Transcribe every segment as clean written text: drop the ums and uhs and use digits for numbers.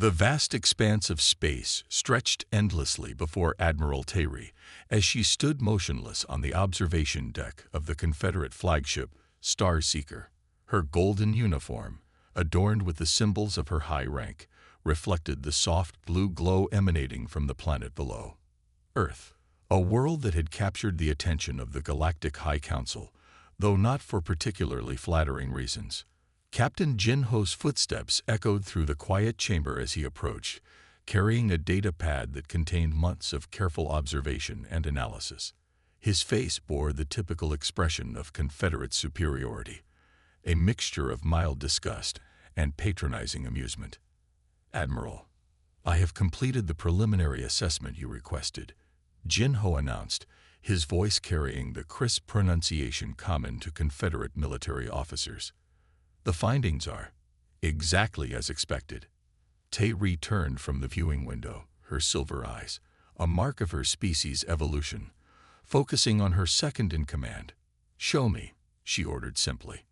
The vast expanse of space stretched endlessly before Admiral Terry as she stood motionless on the observation deck of the Confederate flagship Star Seeker. Her golden uniform, adorned with the symbols of her high rank, reflected the soft blue glow emanating from the planet below. Earth, a world that had captured the attention of the Galactic High Council, though not for particularly flattering reasons. Captain Jin-Ho's footsteps echoed through the quiet chamber as he approached, carrying a data pad that contained months of careful observation and analysis. His face bore the typical expression of Confederate superiority, a mixture of mild disgust and patronizing amusement. "Admiral, I have completed the preliminary assessment you requested," Jin-Ho announced, his voice carrying the crisp pronunciation common to Confederate military officers. "The findings are exactly as expected." Terry turned from the viewing window, her silver eyes, a mark of her species' evolution, focusing on her second-in-command. "Show me," she ordered simply.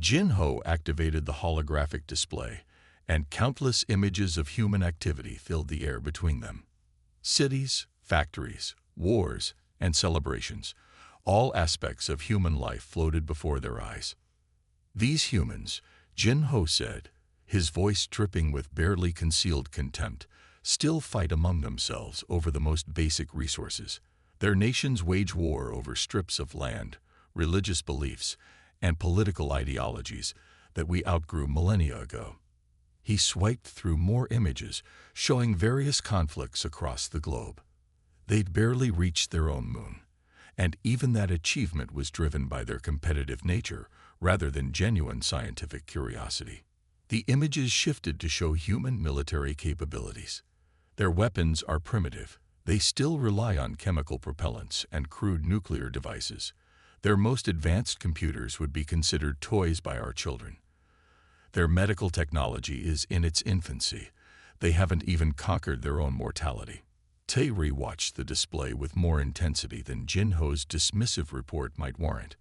Jin-Ho activated the holographic display, and countless images of human activity filled the air between them. Cities, factories, wars, and celebrations, all aspects of human life floated before their eyes. "These humans," Jin-Ho said, his voice dripping with barely concealed contempt, "still fight among themselves over the most basic resources. Their nations wage war over strips of land, religious beliefs, and political ideologies that we outgrew millennia ago." He swiped through more images, showing various conflicts across the globe. They'd barely reached their own moon, and even that achievement was driven by their competitive nature rather than genuine scientific curiosity. The images shifted to show human military capabilities. Their weapons are primitive. They still rely on chemical propellants and crude nuclear devices. Their most advanced computers would be considered toys by our children. Their medical technology is in its infancy. They haven't even conquered their own mortality. Terry watched the display with more intensity than Jin-Ho's dismissive report might warrant.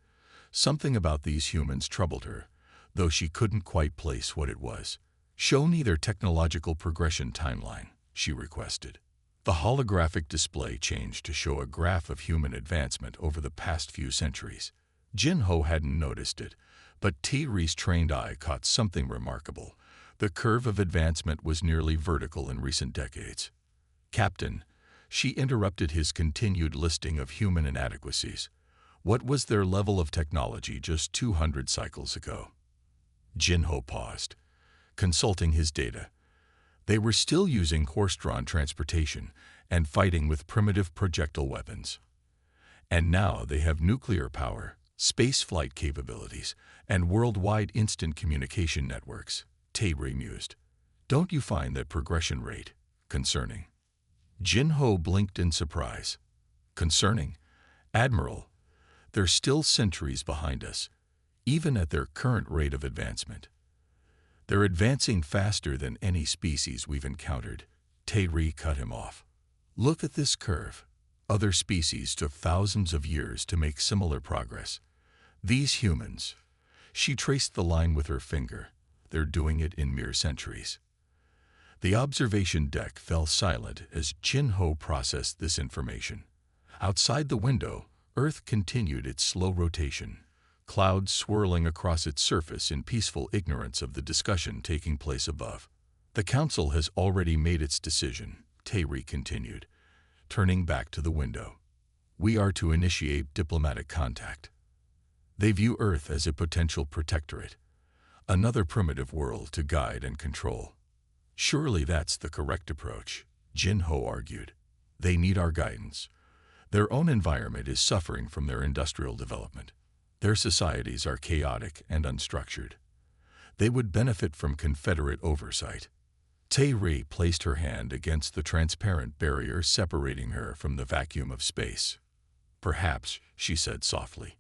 Something about these humans troubled her, though she couldn't quite place what it was. "Show me their technological progression timeline," she requested. The holographic display changed to show a graph of human advancement over the past few centuries. Jin-Ho hadn't noticed it, but Terry's trained eye caught something remarkable. The curve of advancement was nearly vertical in recent decades. "Captain," she interrupted his continued listing of human inadequacies, "what was their level of technology just 200 cycles ago?" Jin-Ho paused, consulting his data. They were still using horse-drawn transportation and fighting with primitive projectile weapons. And now they have nuclear power, space flight capabilities, and worldwide instant communication networks, Terry mused. "Don't you find that progression rate concerning?" Jin-Ho blinked in surprise. "Concerning? Admiral, they're still centuries behind us, even at their current rate of advancement. They're advancing faster than any species we've encountered." Terry cut him off. "Look at this curve. Other species took thousands of years to make similar progress. These humans," she traced the line with her finger, "they're doing it in mere centuries." The observation deck fell silent as Jin-Ho processed this information. Outside the window, Earth continued its slow rotation, clouds swirling across its surface in peaceful ignorance of the discussion taking place above. "The Council has already made its decision," Terry continued, turning back to the window. "We are to initiate diplomatic contact. They view Earth as a potential protectorate, another primitive world to guide and control." "Surely that's the correct approach," Jin-Ho argued. "They need our guidance. Their own environment is suffering from their industrial development. Their societies are chaotic and unstructured. They would benefit from Confederate oversight." Terry placed her hand against the transparent barrier separating her from the vacuum of space. "Perhaps," she said softly,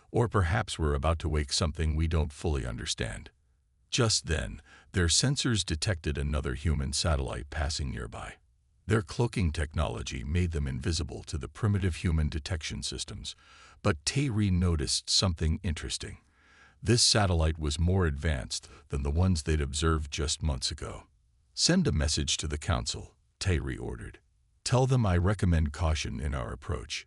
"or perhaps we're about to wake something we don't fully understand." Just then, their sensors detected another human satellite passing nearby. Their cloaking technology made them invisible to the primitive human detection systems, but Terry noticed something interesting. This satellite was more advanced than the ones they'd observed just months ago. Send a message to the council, Tairi ordered. Tell them I recommend caution in our approach.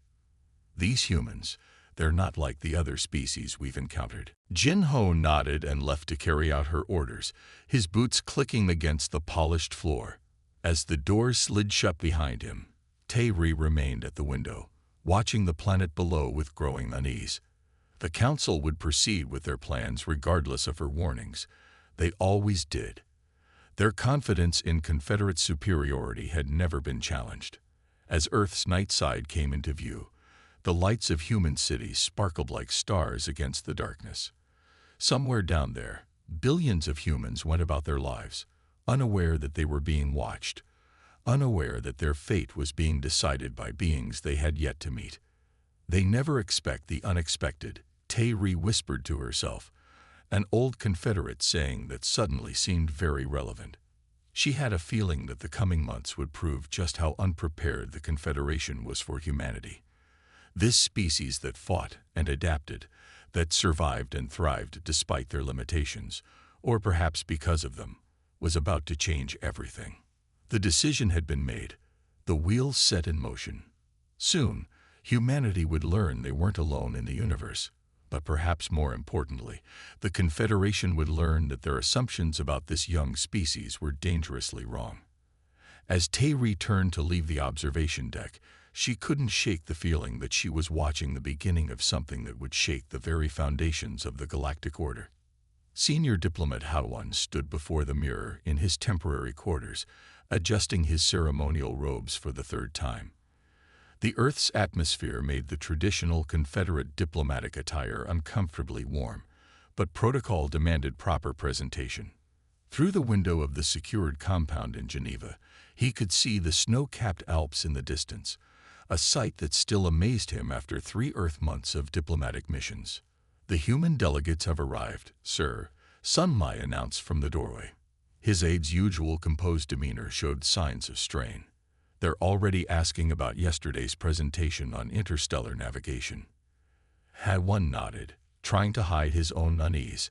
These humans, they're not like the other species we've encountered. Jin Ho nodded and left to carry out her orders, his boots clicking against the polished floor. As the door slid shut behind him, Tairi remained at the window, watching the planet below with growing unease. The council would proceed with their plans regardless of her warnings. They always did. Their confidence in Confederate superiority had never been challenged. As Earth's night side came into view, the lights of human cities sparkled like stars against the darkness. Somewhere down there, billions of humans went about their lives, unaware that they were being watched, unaware that their fate was being decided by beings they had yet to meet. They never expect the unexpected, Tairi whispered to herself, an old Confederate saying that suddenly seemed very relevant. She had a feeling that the coming months would prove just how unprepared the Confederation was for humanity. This species that fought and adapted, that survived and thrived despite their limitations, or perhaps because of them, was about to change everything. The decision had been made, the wheels set in motion. Soon, humanity would learn they weren't alone in the universe. But perhaps more importantly, the Confederation would learn that their assumptions about this young species were dangerously wrong. As Tairi turned to leave the observation deck, she couldn't shake the feeling that she was watching the beginning of something that would shake the very foundations of the galactic order. Senior diplomat Hawan stood before the mirror in his temporary quarters, adjusting his ceremonial robes for the third time. The Earth's atmosphere made the traditional Confederate diplomatic attire uncomfortably warm, but protocol demanded proper presentation. Through the window of the secured compound in Geneva, he could see the snow-capped Alps in the distance, a sight that still amazed him after 3 Earth months of diplomatic missions. "The human delegates have arrived, sir," Sun Mai announced from the doorway. His aide's usual composed demeanor showed signs of strain. "They're already asking about yesterday's presentation on interstellar navigation." Hawan nodded, trying to hide his own unease.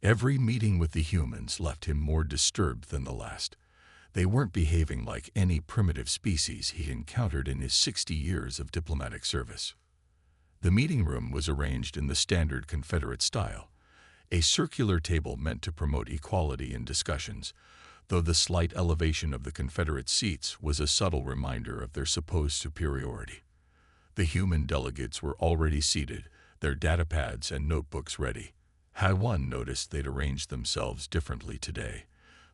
Every meeting with the humans left him more disturbed than the last. They weren't behaving like any primitive species he encountered in his 60 years of diplomatic service. The meeting room was arranged in the standard Confederate style, a circular table meant to promote equality in discussions, though the slight elevation of the Confederate seats was a subtle reminder of their supposed superiority. The human delegates were already seated, their datapads and notebooks ready. Hawan noticed they'd arranged themselves differently today,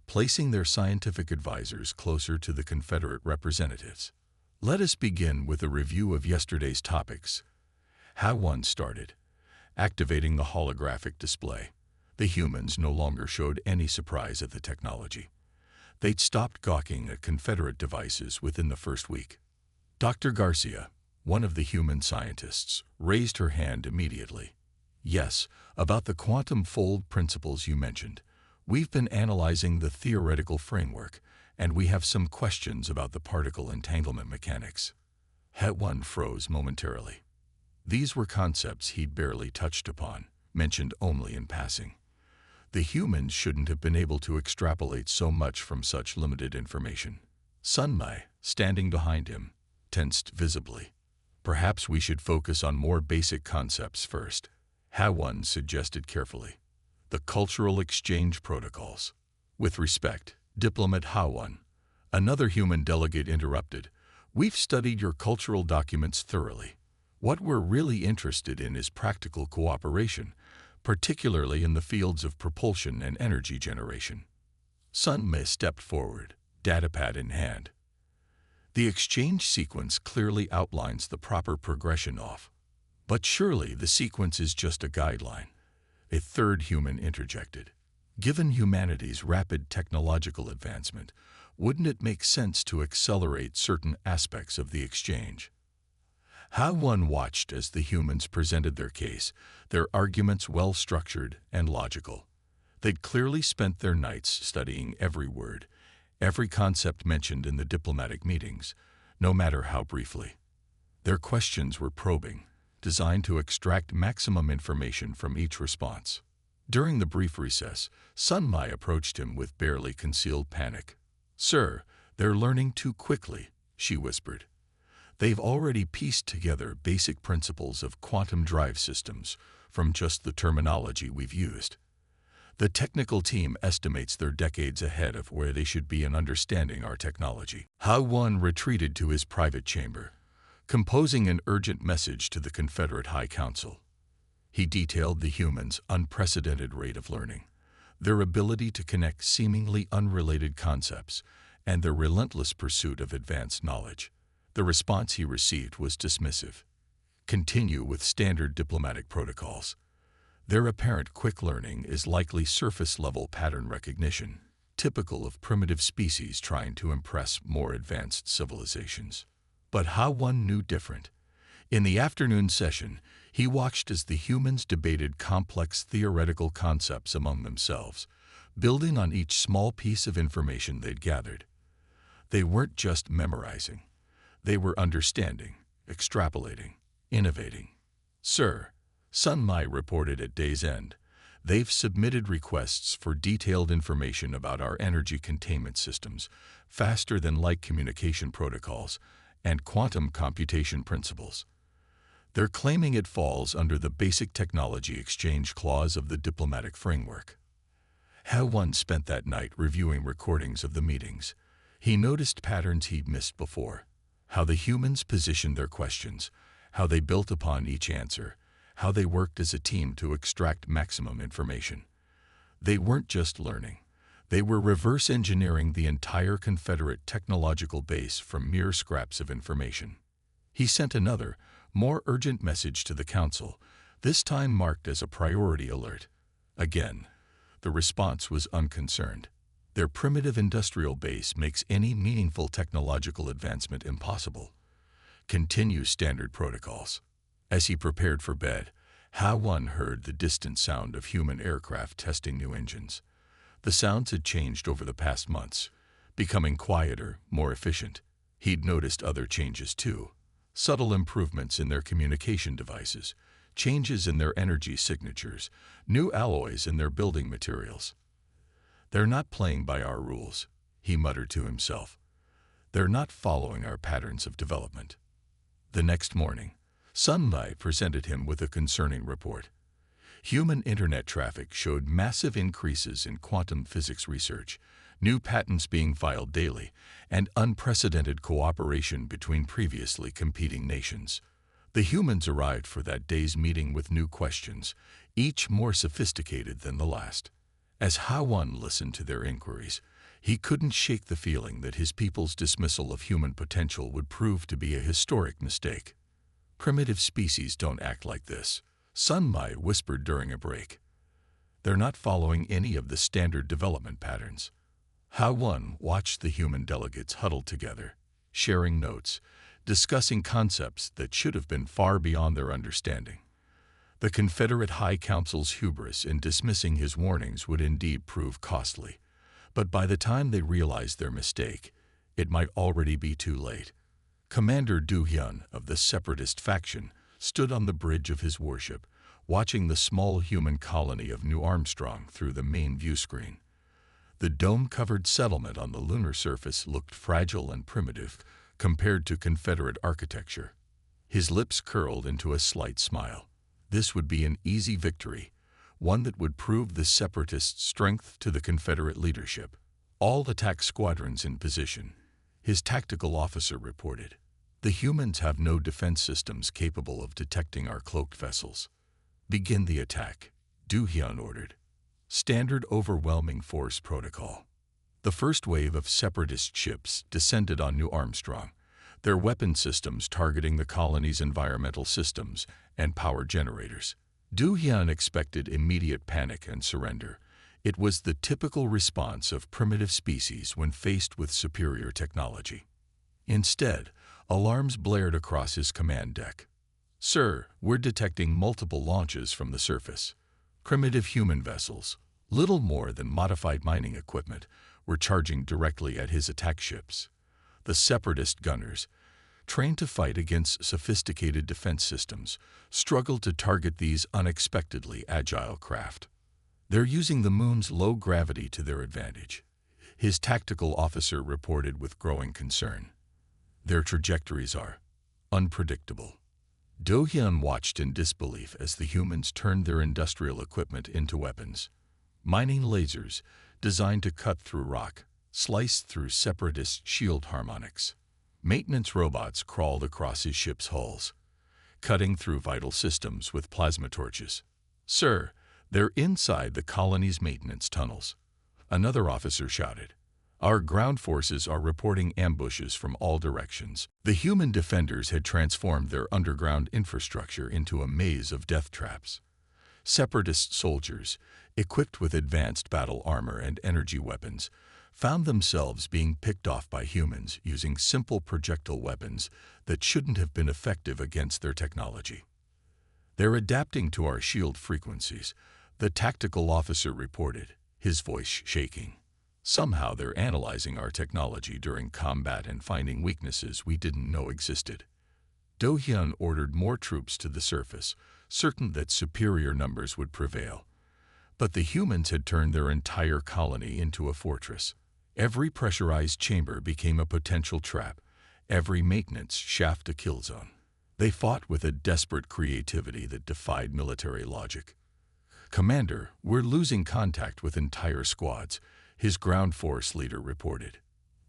placing their scientific advisors closer to the Confederate representatives. "Let us begin with a review of yesterday's topics," Hawan started, activating the holographic display. The humans no longer showed any surprise at the technology. They'd stopped gawking at Confederate devices within the first week. Dr. Garcia, one of the human scientists, raised her hand immediately. "Yes, about the quantum fold principles you mentioned. We've been analyzing the theoretical framework, and we have some questions about the particle entanglement mechanics." Hawan froze momentarily. These were concepts he'd barely touched upon, mentioned only in passing. The humans shouldn't have been able to extrapolate so much from such limited information. Sun Mai, standing behind him, tensed visibly. "Perhaps we should focus on more basic concepts first," Hawan suggested carefully. "The cultural exchange protocols." "With respect, Diplomat Hawan," another human delegate interrupted, "we've studied your cultural documents thoroughly. What we're really interested in is practical cooperation, particularly in the fields of propulsion and energy generation." Sun Mai stepped forward, datapad in hand. "The exchange sequence clearly outlines the proper progression off. But surely the sequence is just a guideline," a third human interjected. "Given humanity's rapid technological advancement, wouldn't it make sense to accelerate certain aspects of the exchange?" Hawan watched as the humans presented their case, their arguments well-structured and logical. They'd clearly spent their nights studying every word, every concept mentioned in the diplomatic meetings, no matter how briefly. Their questions were probing, designed to extract maximum information from each response. During the brief recess, Sun Mai approached him with barely concealed panic. "Sir, they're learning too quickly," she whispered. "They've already pieced together basic principles of quantum drive systems from just the terminology we've used. The technical team estimates they're decades ahead of where they should be in understanding our technology." HFY retreated to his private chamber, composing an urgent message to the Confederate High Council. He detailed the humans' unprecedented rate of learning, their ability to connect seemingly unrelated concepts, and their relentless pursuit of advanced knowledge. The response he received was dismissive. "Continue with standard diplomatic protocols. Their apparent quick learning is likely surface-level pattern recognition, typical of primitive species trying to impress more advanced civilizations." But HFY knew different. In the afternoon session, he watched as the humans debated complex theoretical concepts among themselves, building on each small piece of information they'd gathered. They weren't just memorizing. They were understanding, extrapolating, innovating. "Sir," Sun Mai reported at day's end, "they've submitted requests for detailed information about our energy containment systems, faster than light communication protocols, and quantum computation principles. They're claiming it falls under the Basic Technology Exchange Clause of the diplomatic framework." HFY spent that night reviewing recordings of the meetings. He noticed patterns he'd missed before: how the humans positioned their questions, how they built upon each answer, how they worked as a team to extract maximum information. They weren't just learning. They were reverse engineering the entire Confederate technological base from mere scraps of information. He sent another, more urgent message to the Council, this time marked as a priority alert. Again, the response was unconcerned. Their primitive industrial base makes any meaningful technological advancement impossible. Continue standard protocols. As he prepared for bed, HFY heard the distant sound of human aircraft testing new engines. The sounds had changed over the past months, becoming quieter, more efficient. He'd noticed other changes too: subtle improvements in their communication devices, changes in their energy signatures, new alloys in their building materials. "They're not playing by our rules," he muttered to himself. "They're not following our patterns of development." The next morning, Sun Mai presented him with a concerning report. Human internet traffic showed massive increases in quantum physics research, new patents being filed daily, and unprecedented cooperation between previously competing nations. The humans arrived for that day's meeting with new questions, each more sophisticated than the last. As HFY listened to their inquiries, he couldn't shake the feeling that his people's dismissal of human potential would prove to be a historic mistake. "Primitive species don't act like this," Sun Mai whispered during a break. "They're not following any of the standard development patterns." HFY watched the human delegates huddled together, sharing notes, discussing concepts that should have been far beyond their understanding. The Confederate High Council's hubris in dismissing his warnings would indeed prove costly. But by the time they realized their mistake, it might already be too late. Commander Du Hyun of the Separatist faction stood on the bridge of his warship, watching the small human colony of New Armstrong through the main view screen. The dome-covered settlement on the lunar surface looked fragile and primitive compared to Confederate architecture. His lips curled into a slight smile. This would be an easy victory, one that would prove the Separatists' strength to the Confederate leadership. "All attack squadrons in position," his tactical officer reported. "The humans have no defense systems capable of detecting our cloaked vessels." "Begin the attack," Du Hyun ordered. Standard overwhelming force protocol. The first wave of Separatist ships descended on New Armstrong, their weapon systems targeting the colony's environmental systems and power generators. Du Hyun expected immediate panic and surrender. It was the typical response of primitive species when faced with superior technology. Instead, alarms blared across his command deck. "Sir, we're detecting multiple launches from the surface." Primitive human vessels, little more than modified mining equipment, were charging directly at his attack ships. The Separatist gunners, trained to fight against sophisticated defense systems, struggled to target these unexpectedly agile craft. "They're using the moon's low gravity to their advantage," his tactical officer reported with growing concern. Their trajectories are unpredictable. Do-hyun watched in disbelief as the humans turned their industrial equipment into weapons. Mining lasers, designed to cut through rock, sliced through separatist shield harmonics. Maintenance robots crawled across his ship's hulls, cutting through vital systems with plasma torches. "Sir, they're inside the colony's maintenance tunnels," another officer shouted. "Our ground forces are reporting ambushes from all directions." The human defenders had transformed their underground infrastructure into a maze of death traps. Separatist soldiers, equipped with advanced battle armor and energy weapons, found themselves being picked off by humans using simple projectile weapons that shouldn't have been effective against their technology. "They're adapting to our shield frequencies," the tactical officer reported, his voice shaking. "Somehow they're analyzing our technology during combat and finding weaknesses we didn't know existed." Do-hyun ordered more troops to the surface, certain that superior numbers would prevail. But the humans had turned their entire colony into a fortress. Every pressurized chamber became a potential trap, every maintenance shaft a kill zone. They fought with a desperate creativity that defied military logic. "Commander, we're losing contact with entire squads," his ground force leader reported.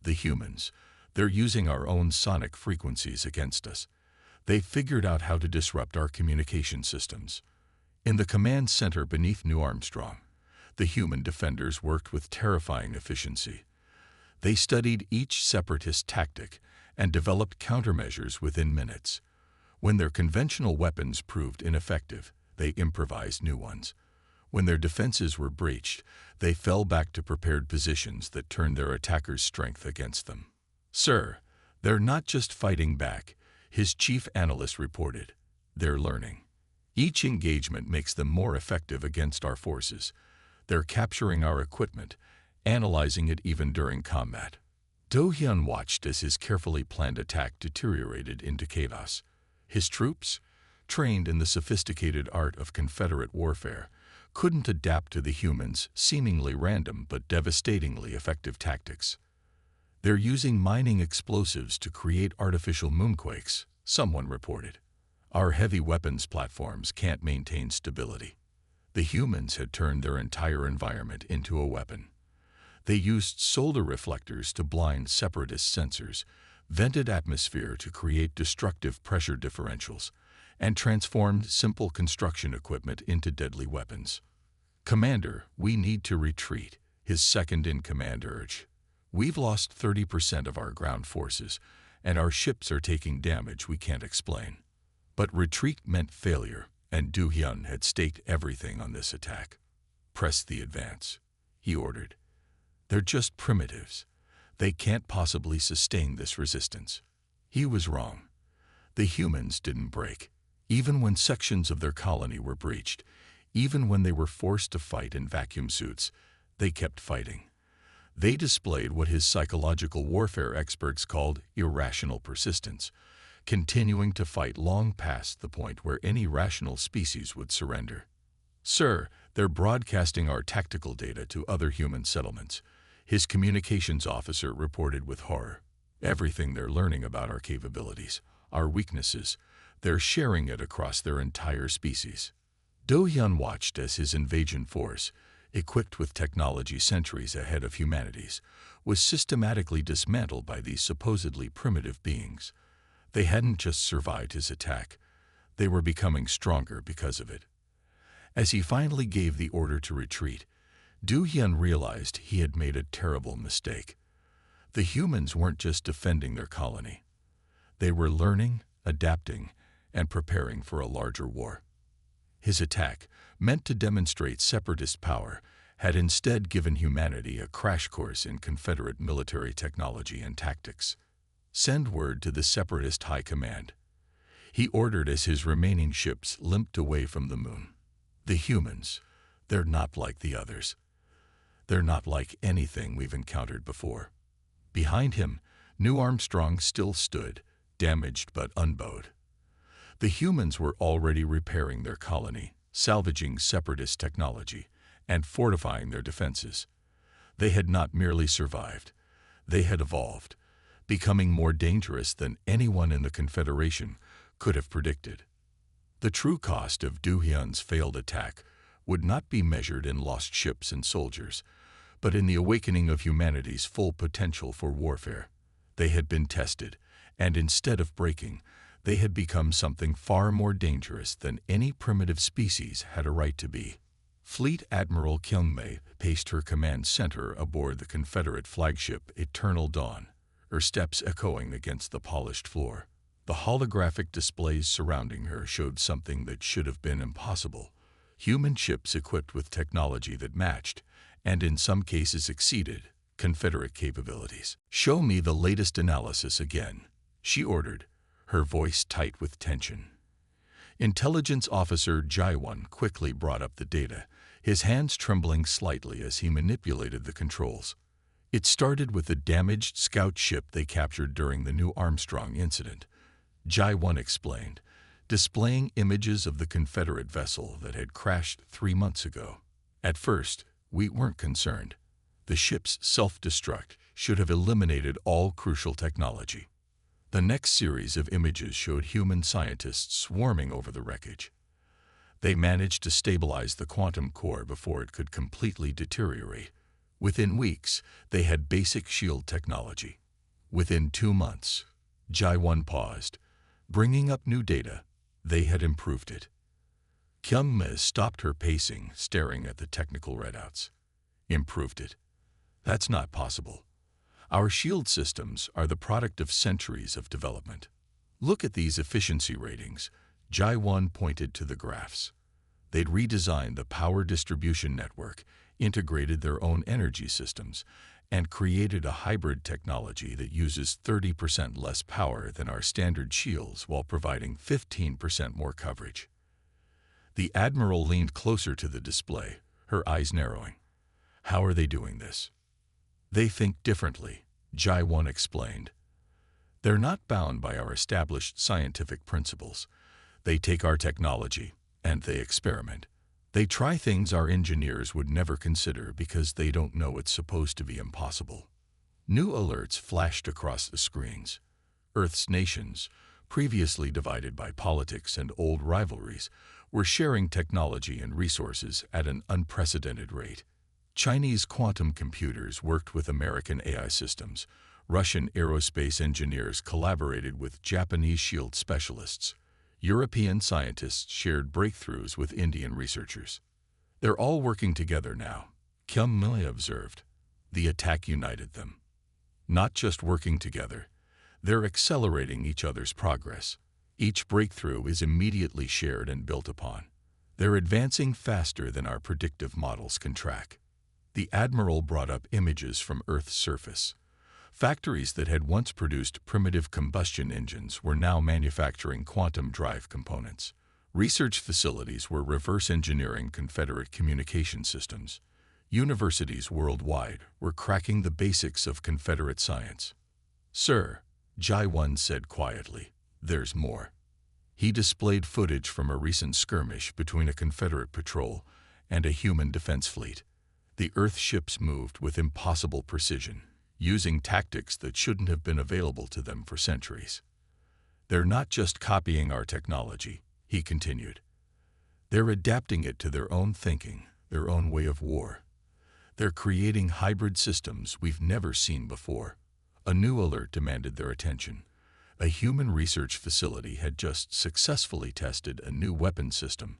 "The humans, they're using our own sonic frequencies against us. They figured out how to disrupt our communication systems." In the command center beneath New Armstrong, the human defenders worked with terrifying efficiency. They studied each separatist tactic and developed countermeasures within minutes. When their conventional weapons proved ineffective, they improvised new ones. When their defenses were breached, they fell back to prepared positions that turned their attackers' strength against them. "Sir, they're not just fighting back," his chief analyst reported. "They're learning. Each engagement makes them more effective against our forces. They're capturing our equipment, analyzing it even during combat." Do-hyun watched as his carefully planned attack deteriorated into chaos. His troops, trained in the sophisticated art of Confederate warfare, couldn't adapt to the humans' seemingly random but devastatingly effective tactics. "They're using mining explosives to create artificial moonquakes," someone reported. "Our heavy weapons platforms can't maintain stability." The humans had turned their entire environment into a weapon. They used solar reflectors to blind separatist sensors, vented atmosphere to create destructive pressure differentials, and transformed simple construction equipment into deadly weapons. "Commander, we need to retreat," his second-in-command urged. "We've lost 30% of our ground forces, and our ships are taking damage we can't explain." But retreat meant failure, and Do-hyun had staked everything on this attack. "Press the advance," he ordered. "They're just primitives. They can't possibly sustain this resistance." He was wrong. The humans didn't break. Even when sections of their colony were breached, even when they were forced to fight in vacuum suits, they kept fighting. They displayed what his psychological warfare experts called irrational persistence, continuing to fight long past the point where any rational species would surrender. "Sir, they're broadcasting our tactical data to other human settlements," his communications officer reported with horror. "Everything they're learning about our capabilities, our weaknesses, they're sharing it across their entire species." Do-hyun watched as his invasion force, equipped with technology centuries ahead of humanity's, was systematically dismantled by these supposedly primitive beings. They hadn't just survived his attack, they were becoming stronger because of it. As he finally gave the order to retreat, Do-hyun realized he had made a terrible mistake. The humans weren't just defending their colony. They were learning, adapting, and preparing for a larger war. His attack, meant to demonstrate separatist power, had instead given humanity a crash course in Confederate military technology and tactics. "Send word to the separatist high command," he ordered as his remaining ships limped away from the moon. "The humans, they're not like the others. They're not like anything we've encountered before." Behind him, New Armstrong still stood, damaged but unbowed. The humans were already repairing their colony, salvaging separatist technology, and fortifying their defenses. They had not merely survived, they had evolved, becoming more dangerous than anyone in the Confederation could have predicted. The true cost of Du Hyun's failed attack would not be measured in lost ships and soldiers, but in the awakening of humanity's full potential for warfare. They had been tested, and instead of breaking, they had become something far more dangerous than any primitive species had a right to be. Fleet Admiral Kyungmae paced her command center aboard the Confederate flagship Eternal Dawn, her steps echoing against the polished floor. The holographic displays surrounding her showed something that should have been impossible: human ships equipped with technology that matched, and in some cases exceeded, Confederate capabilities. "Show me the latest analysis again," she ordered, her voice tight with tension. Intelligence Officer Jaiwon quickly brought up the data, his hands trembling slightly as he manipulated the controls. It started with the damaged scout ship they captured during the New Armstrong incident. Jaiwon explained, displaying images of the Confederate vessel that had crashed 3 months ago. "At first, we weren't concerned. The ship's self-destruct should have eliminated all crucial technology." The next series of images showed human scientists swarming over the wreckage. They managed to stabilize the quantum core before it could completely deteriorate. Within weeks, they had basic shield technology. Within 2 months, Jaiwon paused. Bringing up new data, they had improved it. Kyungmae stopped her pacing, staring at the technical readouts. "Improved it? That's not possible. Our shield systems are the product of centuries of development. Look at these efficiency ratings." Jaiwon pointed to the graphs. They'd redesigned the power distribution network, integrated their own energy systems, and created a hybrid technology that uses 30% less power than our standard shields while providing 15% more coverage. The Admiral leaned closer to the display, her eyes narrowing. "How are they doing this?" "They think differently," Jaiwon explained. "They're not bound by our established scientific principles. They take our technology, and they experiment. They try things our engineers would never consider because they don't know it's supposed to be impossible." New alerts flashed across the screens. Earth's nations, previously divided by politics and old rivalries, were sharing technology and resources at an unprecedented rate. Chinese quantum computers worked with American AI systems. Russian aerospace engineers collaborated with Japanese shield specialists. European scientists shared breakthroughs with Indian researchers. "They're all working together now," Kyungmae observed. The attack united them. Not just working together, they're accelerating each other's progress. Each breakthrough is immediately shared and built upon. They're advancing faster than our predictive models can track. The Admiral brought up images from Earth's surface. Factories that had once produced primitive combustion engines were now manufacturing quantum drive components. Research facilities were reverse engineering Confederate communication systems. Universities worldwide were cracking the basics of Confederate science. "Sir," Jaiwon said quietly, "there's more." He displayed footage from a recent skirmish between a Confederate patrol and a human defense fleet. The Earth ships moved with impossible precision, using tactics that shouldn't have been available to them for centuries. "They're not just copying our technology," he continued. "They're adapting it to their own thinking, their own way of war. They're creating hybrid systems we've never seen before." A new alert demanded their attention. A human research facility had just successfully tested a new weapon system,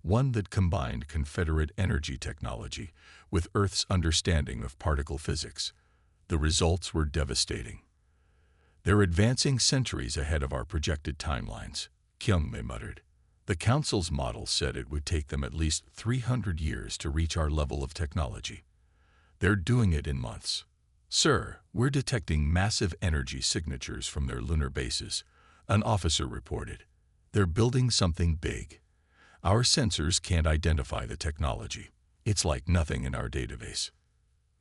one that combined Confederate energy technology with Earth's understanding of particle physics. The results were devastating. "They're advancing centuries ahead of our projected timelines," Kyungmae muttered. "The Council's model said it would take them at least 300 years to reach our level of technology. They're doing it in months." "Sir, we're detecting massive energy signatures from their lunar bases," an officer reported. "They're building something big. Our sensors can't identify the technology. It's like nothing in our database."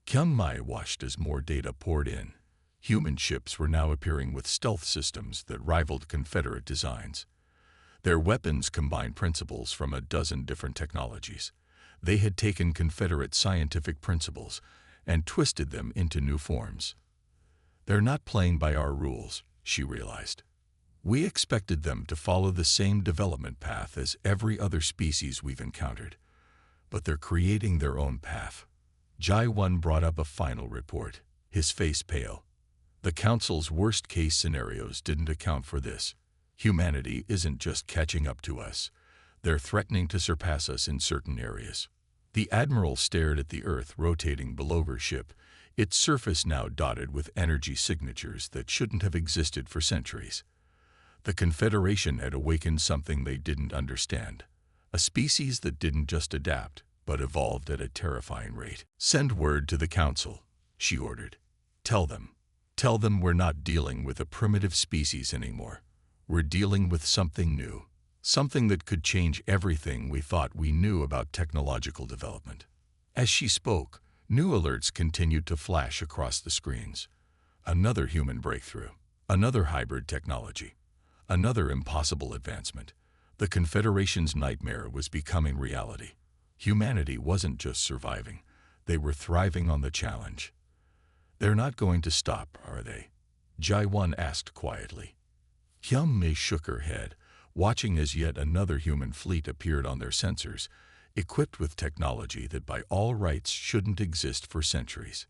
Kyungmae watched as more data poured in. Human ships were now appearing with stealth systems that rivaled Confederate designs. Their weapons combined principles from a dozen different technologies. They had taken Confederate scientific principles and twisted them into new forms. They're not playing by our rules, she realized. We expected them to follow the same development path as every other species we've encountered, but they're creating their own path. Jai-1 brought up a final report, his face pale. The Council's worst-case scenarios didn't account for this. Humanity isn't just catching up to us. They're threatening to surpass us in certain areas. The Admiral stared at the Earth rotating below her ship, its surface now dotted with energy signatures that shouldn't have existed for centuries. The Confederation had awakened something they didn't understand, a species that didn't just adapt, but evolved at a terrifying rate. "Send word to the Council," she ordered. Tell them we're not dealing with a primitive species anymore. We're dealing with something new, something that could change everything we thought we knew about technological development." As she spoke, new alerts continued to flash across the screens. Another human breakthrough, another hybrid technology, another impossible advancement. The Confederation's nightmare was becoming reality. Humanity wasn't just surviving, they were thriving on the challenge. "They're not going to stop, are they?" Jai-1 asked quietly. Hyun-Mi shook her head, watching as yet another human fleet appeared on their sensors, equipped with technology that by all rights shouldn't exist for centuries.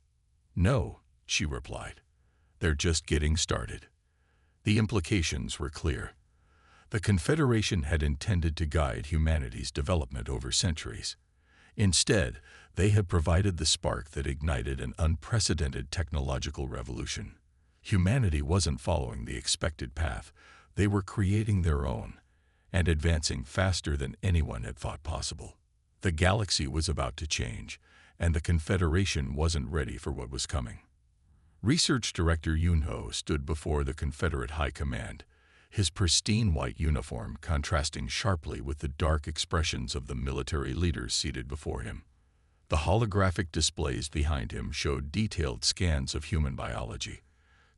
"No," she replied. "They're just getting started." The implications were clear. The Confederation had intended to guide humanity's development over centuries. Instead, they had provided the spark that ignited an unprecedented technological revolution. Humanity wasn't following the expected path. They were creating their own, and advancing faster than anyone had thought possible. The galaxy was about to change, and the Confederation wasn't ready for what was coming. Research Director Yoon-ho stood before the Confederate High Command, his pristine white uniform contrasting sharply with the dark expressions of the military leaders seated before him. The holographic displays behind him showed detailed scans of human biology,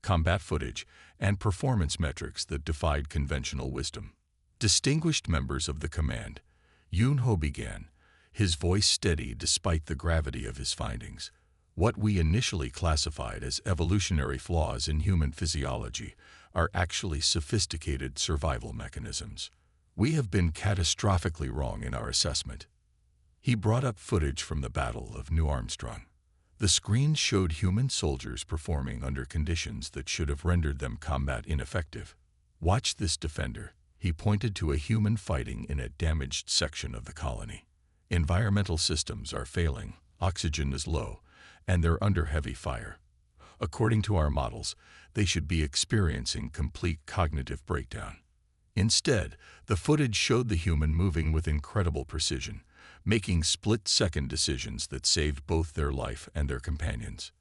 combat footage, and performance metrics that defied conventional wisdom. "Distinguished members of the command," Yoon-ho began, his voice steady despite the gravity of his findings. "What we initially classified as evolutionary flaws in human physiology are actually sophisticated survival mechanisms. We have been catastrophically wrong in our assessment." He brought up footage from the Battle of New Armstrong. The screens showed human soldiers performing under conditions that should have rendered them combat ineffective. "Watch this defender," he pointed to a human fighting in a damaged section of the colony. "Environmental systems are failing, oxygen is low, and they're under heavy fire. According to our models, they should be experiencing complete cognitive breakdown." Instead, the footage showed the human moving with incredible precision, making split-second decisions that saved both their life and their companions.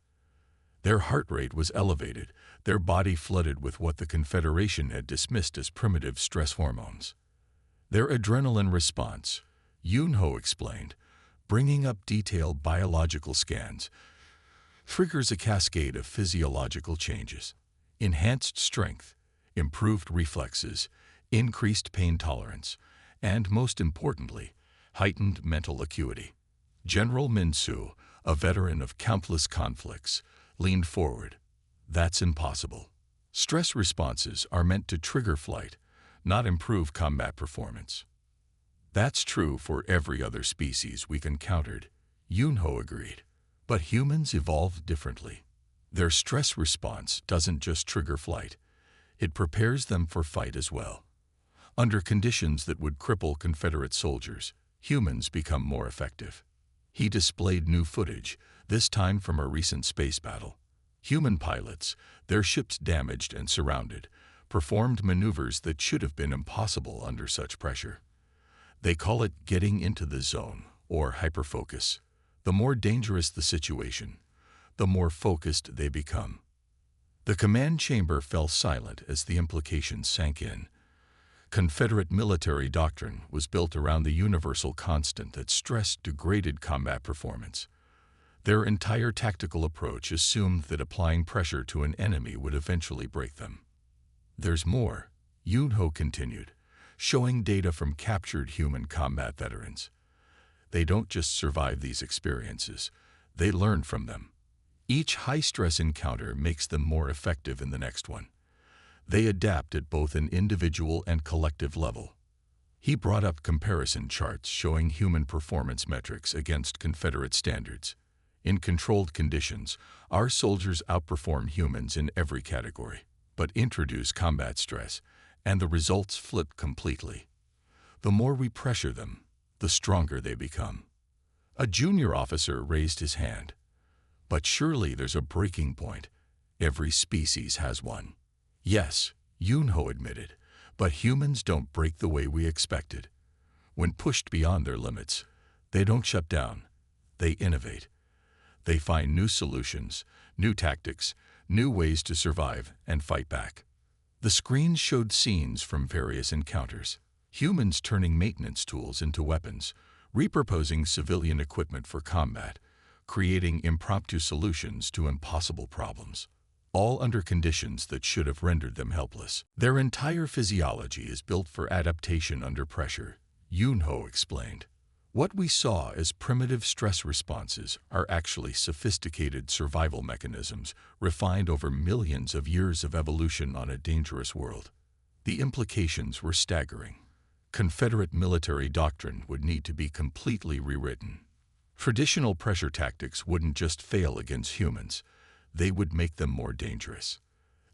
Their heart rate was elevated, their body flooded with what the Confederation had dismissed as primitive stress hormones. Their adrenaline response, Yoon-ho explained, bringing up detailed biological scans, triggers a cascade of physiological changes: enhanced strength, improved reflexes, increased pain tolerance, and, most importantly, heightened mental acuity. General Min-soo, a veteran of countless conflicts, leaned forward. "That's impossible. Stress responses are meant to trigger flight, not improve combat performance." "That's true for every other species we've encountered," Yoon-ho agreed. "But humans evolved differently. Their stress response doesn't just trigger flight, it prepares them for fight as well. Under conditions that would cripple Confederate soldiers, humans become more effective." He displayed new footage, this time from a recent space battle. Human pilots, their ships damaged and surrounded, performed maneuvers that should have been impossible under such pressure. They call it getting into the zone, or hyperfocus. The more dangerous the situation, the more focused they become. The command chamber fell silent as the implications sank in. Confederate military doctrine was built around the universal constant that stress degraded combat performance. Their entire tactical approach assumed that applying pressure to an enemy would eventually break them. "There's more," Yoon-ho continued, showing data from captured human combat veterans. "They don't just survive these experiences, they learn from them. Each high-stress encounter makes them more effective in the next one. They adapt at both an individual and collective level. He brought up comparison charts showing human performance metrics against Confederate standards. In controlled conditions, our soldiers outperform humans in every category, but introduce combat stress, and the results flip completely. The more we pressure them, the stronger they become. A junior officer raised his hand. But surely there's a breaking point. Every species has one. Yes, Yunho admitted, but humans don't break the way we expected. When pushed beyond their limits, they don't shut down. They innovate. They find new solutions, new tactics, new ways to survive and fight back. The screens showed scenes from various encounters. Humans turning maintenance tools into weapons, repurposing civilian equipment for combat, creating impromptu solutions to impossible problems, all under conditions that should have rendered them helpless. Their entire physiology is built for adaptation under pressure, Yunho explained. What we saw as primitive stress responses are actually sophisticated survival mechanisms refined over millions of years of evolution on a dangerous world. The implications were staggering. Confederate military doctrine would need to be completely rewritten. Traditional pressure tactics wouldn't just fail against humans, they would make them more dangerous.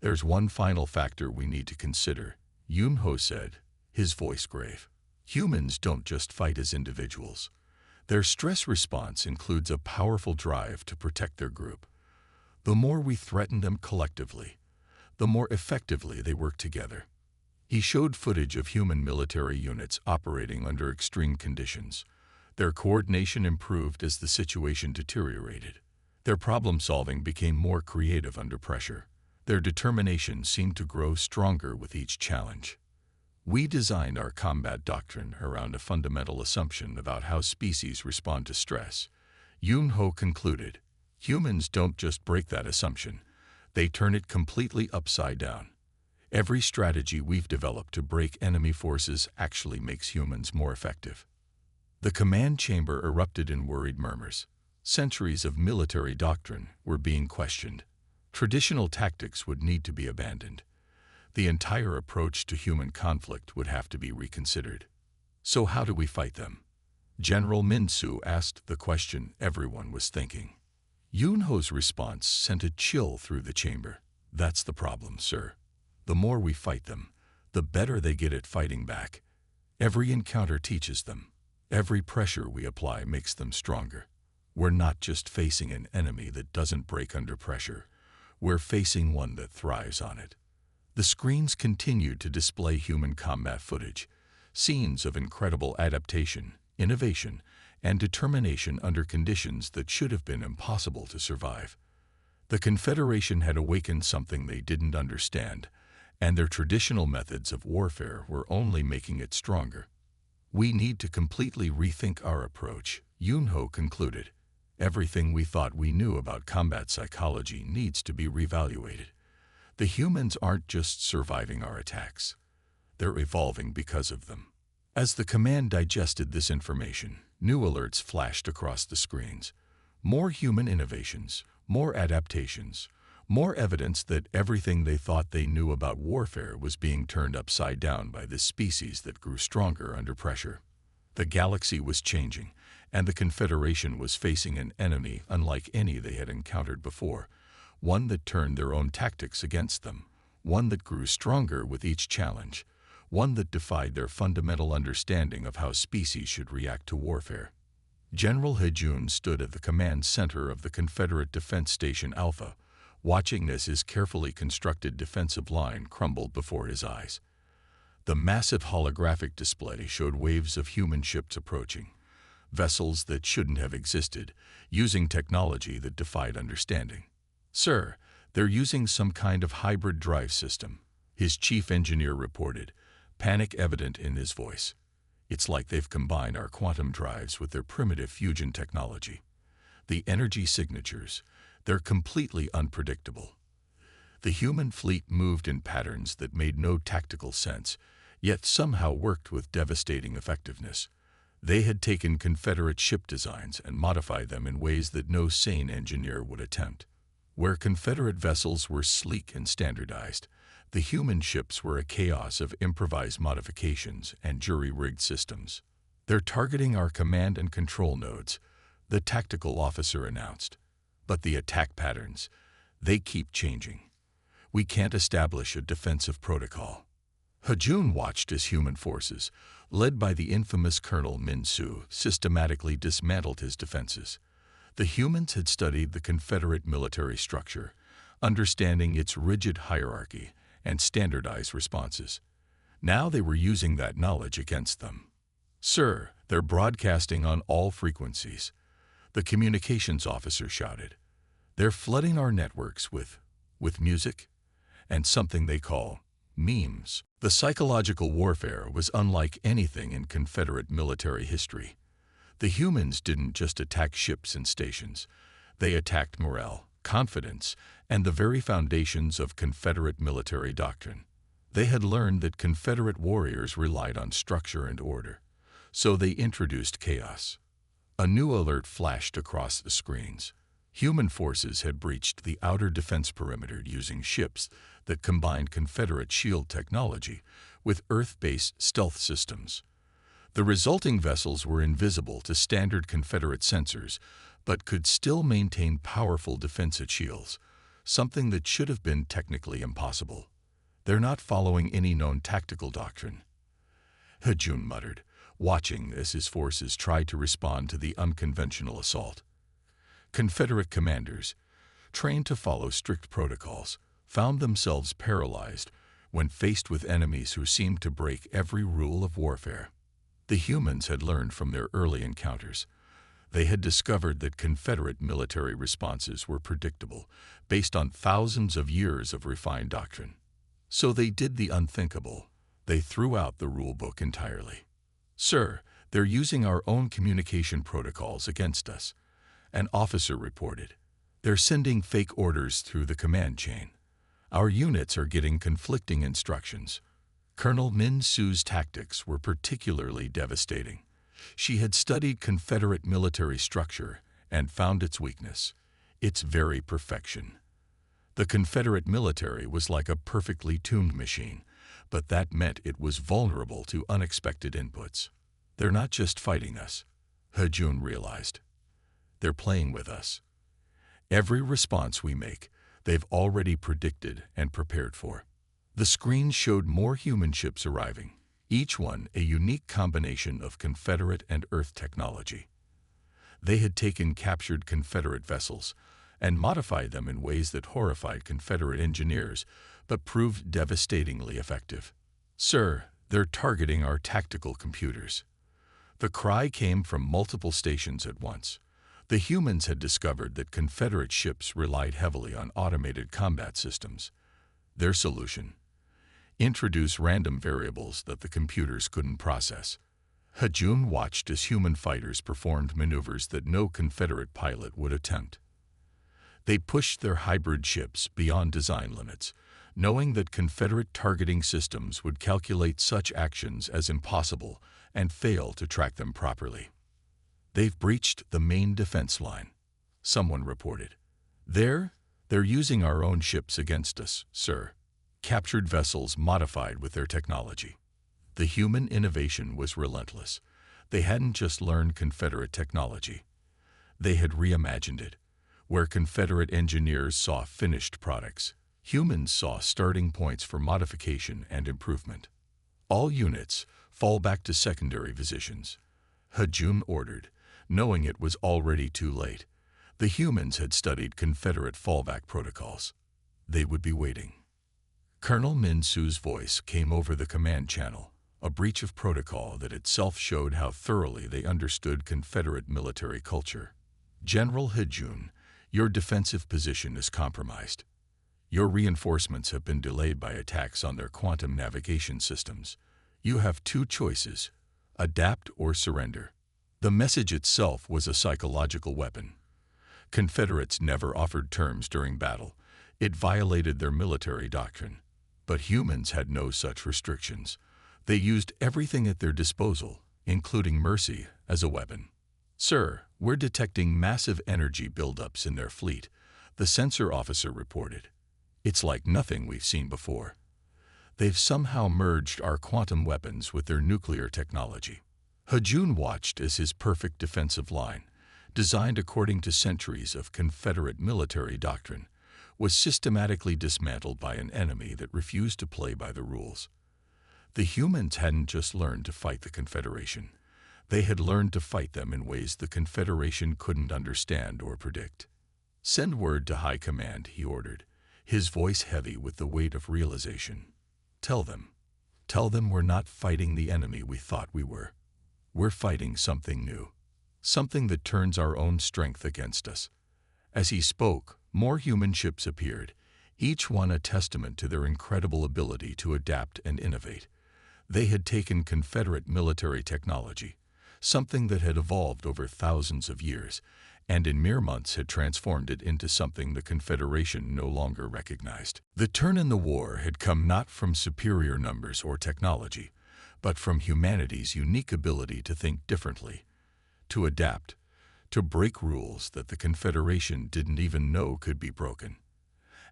There's one final factor we need to consider, Yunho said, his voice grave. Humans don't just fight as individuals. Their stress response includes a powerful drive to protect their group. The more we threaten them collectively, the more effectively they work together. He showed footage of human military units operating under extreme conditions. Their coordination improved as the situation deteriorated. Their problem-solving became more creative under pressure. Their determination seemed to grow stronger with each challenge. We designed our combat doctrine around a fundamental assumption about how species respond to stress. Yunho concluded, humans don't just break that assumption, they turn it completely upside down. Every strategy we've developed to break enemy forces actually makes humans more effective. The command chamber erupted in worried murmurs. Centuries of military doctrine were being questioned. Traditional tactics would need to be abandoned. The entire approach to human conflict would have to be reconsidered. So how do we fight them? General Minsu asked the question everyone was thinking. Yunho's response sent a chill through the chamber. That's the problem, sir. The more we fight them, the better they get at fighting back. Every encounter teaches them. Every pressure we apply makes them stronger. We're not just facing an enemy that doesn't break under pressure. We're facing one that thrives on it. The screens continued to display human combat footage, scenes of incredible adaptation, innovation, and determination under conditions that should have been impossible to survive. The Confederation had awakened something they didn't understand, and their traditional methods of warfare were only making it stronger. We need to completely rethink our approach, Yunho concluded. Everything we thought we knew about combat psychology needs to be reevaluated. The humans aren't just surviving our attacks. They're evolving because of them. As the command digested this information, new alerts flashed across the screens. More human innovations, more adaptations, more evidence that everything they thought they knew about warfare was being turned upside down by this species that grew stronger under pressure. The galaxy was changing, and the Confederation was facing an enemy unlike any they had encountered before. One that turned their own tactics against them, one that grew stronger with each challenge, one that defied their fundamental understanding of how species should react to warfare. General Hejun stood at the command center of the Confederate Defense Station Alpha, watching as his carefully constructed defensive line crumbled before his eyes. The massive holographic display showed waves of human ships approaching, vessels that shouldn't have existed, using technology that defied understanding. Sir, they're using some kind of hybrid drive system, his chief engineer reported, panic evident in his voice. It's like they've combined our quantum drives with their primitive fusion technology. The energy signatures, they're completely unpredictable. The human fleet moved in patterns that made no tactical sense, yet somehow worked with devastating effectiveness. They had taken Confederate ship designs and modified them in ways that no sane engineer would attempt. Where Confederate vessels were sleek and standardized, the human ships were a chaos of improvised modifications and jury-rigged systems. "They're targeting our command and control nodes," the tactical officer announced. "But the attack patterns, they keep changing. We can't establish a defensive protocol." Hajun watched as human forces, led by the infamous Colonel Min-Su, systematically dismantled his defenses. The humans had studied the Confederate military structure, understanding its rigid hierarchy and standardized responses. Now they were using that knowledge against them. "Sir, they're broadcasting on all frequencies," the communications officer shouted. "They're flooding our networks with music and something they call memes." The psychological warfare was unlike anything in Confederate military history. The humans didn't just attack ships and stations. They attacked morale, confidence, and the very foundations of Confederate military doctrine. They had learned that Confederate warriors relied on structure and order, so they introduced chaos. A new alert flashed across the screens. Human forces had breached the outer defense perimeter using ships that combined Confederate shield technology with Earth-based stealth systems. The resulting vessels were invisible to standard Confederate sensors, but could still maintain powerful defensive shields, something that should have been technically impossible. "They're not following any known tactical doctrine," Hajun muttered, watching as his forces tried to respond to the unconventional assault. Confederate commanders, trained to follow strict protocols, found themselves paralyzed when faced with enemies who seemed to break every rule of warfare. The humans had learned from their early encounters. They had discovered that Confederate military responses were predictable, based on thousands of years of refined doctrine. So they did the unthinkable. They threw out the rule book entirely. "Sir, they're using our own communication protocols against us," an officer reported. "They're sending fake orders through the command chain. Our units are getting conflicting instructions." Colonel Min-Su's tactics were particularly devastating. She had studied Confederate military structure and found its weakness, its very perfection. The Confederate military was like a perfectly tuned machine, but that meant it was vulnerable to unexpected inputs. "They're not just fighting us," Hajun realized. "They're playing with us. Every response we make, they've already predicted and prepared for." The screen showed more human ships arriving, each one a unique combination of Confederate and Earth technology. They had taken captured Confederate vessels and modified them in ways that horrified Confederate engineers, but proved devastatingly effective. "Sir, they're targeting our tactical computers." The cry came from multiple stations at once. The humans had discovered that Confederate ships relied heavily on automated combat systems. Their solution: introduce random variables that the computers couldn't process. Hajun watched as human fighters performed maneuvers that no Confederate pilot would attempt. They pushed their hybrid ships beyond design limits, knowing that Confederate targeting systems would calculate such actions as impossible and fail to track them properly. "They've breached the main defense line," someone reported. They're using our own ships against us, sir." Captured vessels modified with their technology. The human innovation was relentless. They hadn't just learned Confederate technology. They had reimagined it. Where Confederate engineers saw finished products, humans saw starting points for modification and improvement. "All units, fall back to secondary positions," Hajun ordered, knowing it was already too late. The humans had studied Confederate fallback protocols. They would be waiting. Colonel Min-Su's voice came over the command channel, a breach of protocol that itself showed how thoroughly they understood Confederate military culture. "General Hajun, your defensive position is compromised. Your reinforcements have been delayed by attacks on their quantum navigation systems. You have two choices: adapt or surrender." The message itself was a psychological weapon. Confederates never offered terms during battle. It violated their military doctrine. But humans had no such restrictions. They used everything at their disposal, including mercy, as a weapon. "Sir, we're detecting massive energy buildups in their fleet," The sensor officer reported. "It's like nothing we've seen before. They've somehow merged our quantum weapons with their nuclear technology." Hajun watched as his perfect defensive line, designed according to centuries of Confederate military doctrine, was systematically dismantled by an enemy that refused to play by the rules. The humans hadn't just learned to fight the Confederation. They had learned to fight them in ways the Confederation couldn't understand or predict. "Send word to High Command," he ordered, his voice heavy with the weight of realization. Tell them we're not fighting the enemy we thought we were. We're fighting something new, something that turns our own strength against us." As he spoke, more human ships appeared, each one a testament to their incredible ability to adapt and innovate. They had taken Confederate military technology, something that had evolved over thousands of years, and in mere months had transformed it into something the Confederation no longer recognized. The turn in the war had come not from superior numbers or technology, but from humanity's unique ability to think differently, to adapt, to break rules that the Confederation didn't even know could be broken.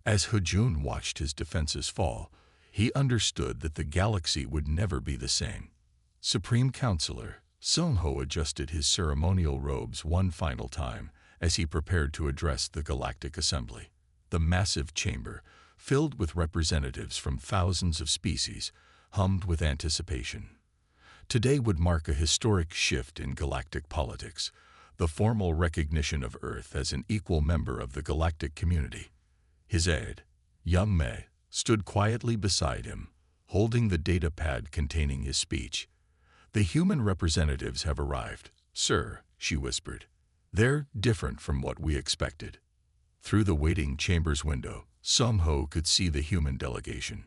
As Hajun watched his defenses fall, he understood that the galaxy would never be the same. Supreme Counselor Sung-Ho adjusted his ceremonial robes one final time as he prepared to address the Galactic Assembly. The massive chamber, filled with representatives from thousands of species, hummed with anticipation. Today would mark a historic shift in galactic politics, the formal recognition of Earth as an equal member of the galactic community. His aide, Young Mei, stood quietly beside him, holding the data pad containing his speech. "The human representatives have arrived, sir," she whispered. "They're different from what we expected." Through the waiting chamber's window, Sung-Ho could see the human delegation.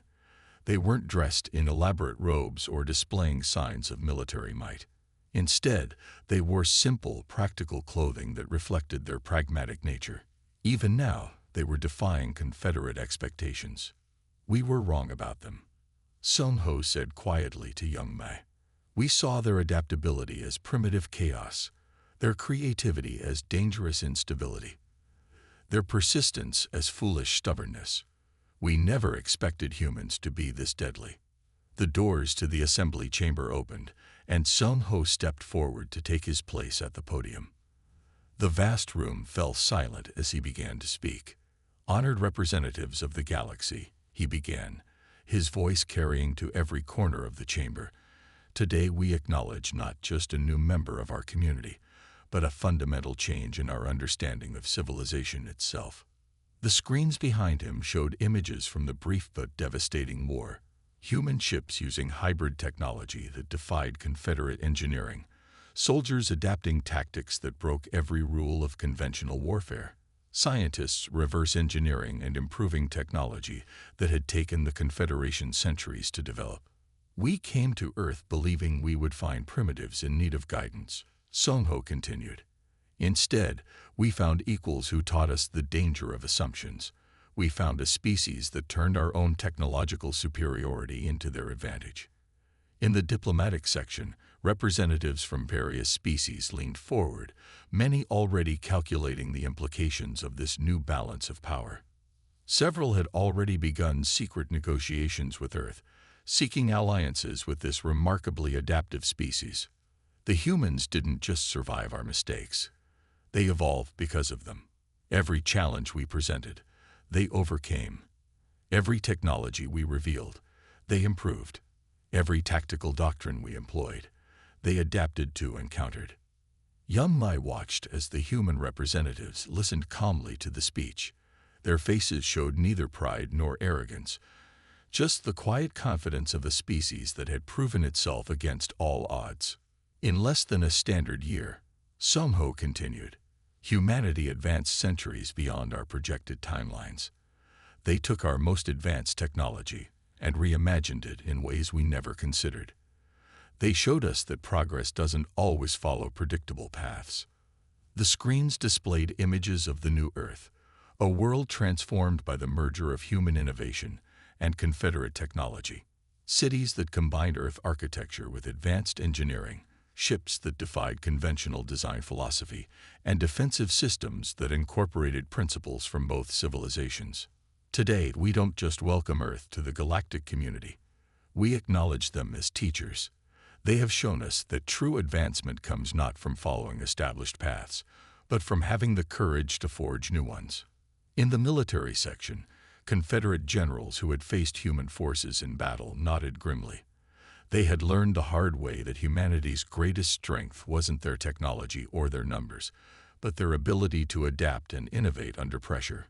They weren't dressed in elaborate robes or displaying signs of military might. Instead, they wore simple, practical clothing that reflected their pragmatic nature. Even now, they were defying Confederate expectations. "We were wrong about them," Sung-Ho said quietly to Young Mei. "We saw their adaptability as primitive chaos, their creativity as dangerous instability, their persistence as foolish stubbornness. We never expected humans to be this deadly." The doors to the assembly chamber opened, and Sung-Ho stepped forward to take his place at the podium. The vast room fell silent as he began to speak. "Honored representatives of the galaxy," he began, his voice carrying to every corner of the chamber. "Today we acknowledge not just a new member of our community, but a fundamental change in our understanding of civilization itself." The screens behind him showed images from the brief but devastating war. Human ships using hybrid technology that defied Confederate engineering. Soldiers adapting tactics that broke every rule of conventional warfare. Scientists reverse engineering and improving technology that had taken the Confederation centuries to develop. "We came to Earth believing we would find primitives in need of guidance," Sung-Ho continued. "Instead, we found equals who taught us the danger of assumptions. We found a species that turned our own technological superiority into their advantage." In the diplomatic section, representatives from various species leaned forward, many already calculating the implications of this new balance of power. Several had already begun secret negotiations with Earth, seeking alliances with this remarkably adaptive species. "The humans didn't just survive our mistakes. They evolved because of them. Every challenge we presented, they overcame. Every technology we revealed, they improved. Every tactical doctrine we employed, they adapted to and countered." Young Mai watched as the human representatives listened calmly to the speech. Their faces showed neither pride nor arrogance, just the quiet confidence of a species that had proven itself against all odds. "In less than a standard year," Sung-Ho continued, "humanity advanced centuries beyond our projected timelines. They took our most advanced technology and reimagined it in ways we never considered. They showed us that progress doesn't always follow predictable paths." The screens displayed images of the new Earth, a world transformed by the merger of human innovation and Confederate technology. Cities that combined Earth architecture with advanced engineering, ships that defied conventional design philosophy, and defensive systems that incorporated principles from both civilizations. Today, we don't just welcome Earth to the galactic community. We acknowledge them as teachers. They have shown us that true advancement comes not from following established paths, but from having the courage to forge new ones. In the military section, Confederate generals who had faced human forces in battle nodded grimly. They had learned the hard way that humanity's greatest strength wasn't their technology or their numbers, but their ability to adapt and innovate under pressure.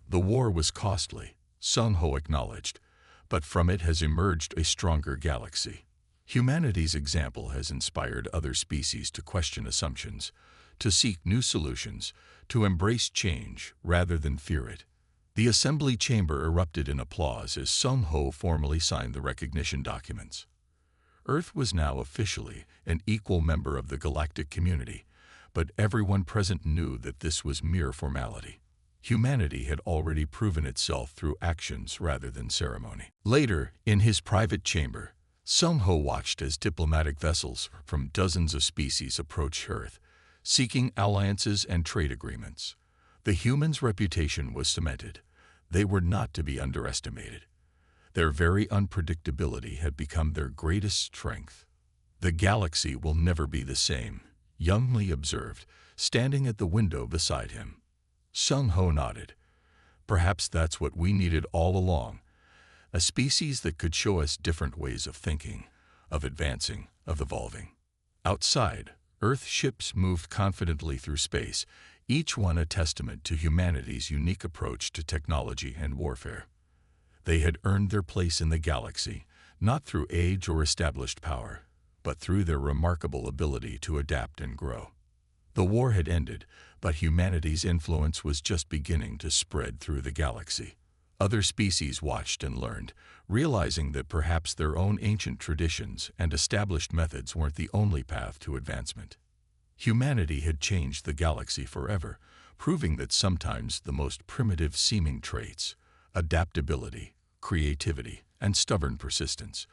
The war was costly, Sun Ho acknowledged, but from it has emerged a stronger galaxy. Humanity's example has inspired other species to question assumptions, to seek new solutions, to embrace change rather than fear it. The assembly chamber erupted in applause as Sun Ho formally signed the recognition documents. Earth was now officially an equal member of the galactic community, but everyone present knew that this was mere formality. Humanity had already proven itself through actions rather than ceremony. Later, in his private chamber, Sun Ho watched as diplomatic vessels from dozens of species approached Earth, seeking alliances and trade agreements. The humans' reputation was cemented. They were not to be underestimated. Their very unpredictability had become their greatest strength. "The galaxy will never be the same," Young Li observed, standing at the window beside him. Sun Ho nodded. "Perhaps that's what we needed all along. A species that could show us different ways of thinking, of advancing, of evolving." Outside, Earth ships moved confidently through space, each one a testament to humanity's unique approach to technology and warfare. They had earned their place in the galaxy, not through age or established power, but through their remarkable ability to adapt and grow. The war had ended, but humanity's influence was just beginning to spread through the galaxy. Other species watched and learned, realizing that perhaps their own ancient traditions and established methods weren't the only path to advancement. Humanity had changed the galaxy forever, proving that sometimes the most primitive seeming traits, adaptability, creativity, and stubborn persistence,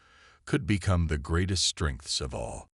could become the greatest strengths of all.